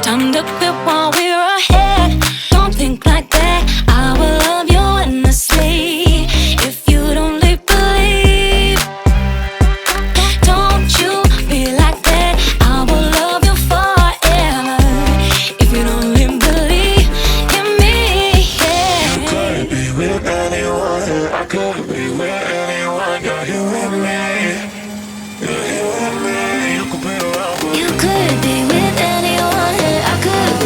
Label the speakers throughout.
Speaker 1: Time to quit while we're ahead. Don't think like that. I will love you endlessly. If you don't believe, don't you be like that. I will love you forever. If you don't believe in me, yeah.
Speaker 2: You could be with anyone, I could be with anyone. You're here with me, you're here with me. You could be around, but
Speaker 1: You could be with anyone. I could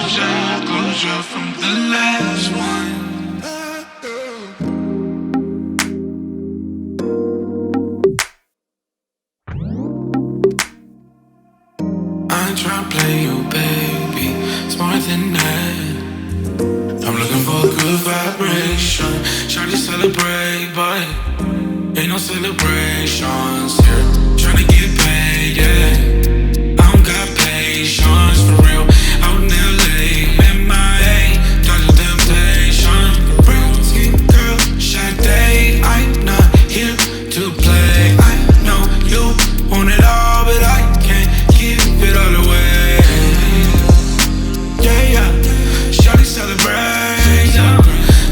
Speaker 2: closure from the last one. I try to play you, baby. It's more than that. I'm looking for a good vibration. Shawty celebrate, but ain't no celebrations here. Tryna get paid, yeah. I don't got patience for real. Out in LA, MIA, dodge the temptation. Real skin girl, Sade. I'm not here to play. I know you want it all, but I can't give it all away. Yeah, yeah. Shawty celebrate, yeah.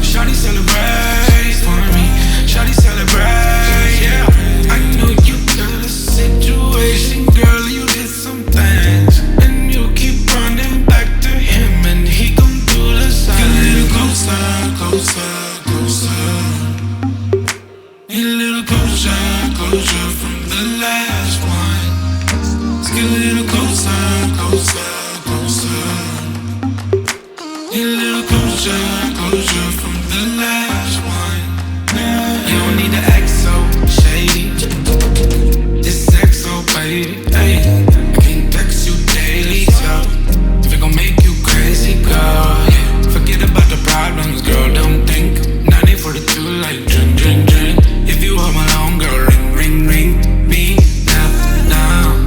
Speaker 2: Shawty celebrate for me. Shawty celebrate, yeah. I know you got a situation, girl. You did some things, and you keep running back to him, and he gon' do the same. Get a little closer, closer, closer. Need a little closer, closure from the last one. Let's get a little closer, closer, closer. Need a little closure from the last one. You don't need to act so shady. It's XO, baby. Ay, I can't text you daily, so if it gon' make you crazy, girl, yeah. Forget about the problems, girl. Don't think. 9042, like drink, drink, drink. If you hold my long, girl, ring, ring, ring. Me now, now.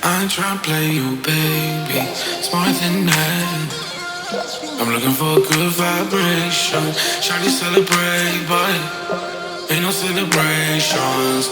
Speaker 2: I try to play you, baby. It's more than that. I'm looking for a good vibration. Shawty celebrate, but ain't no celebrations.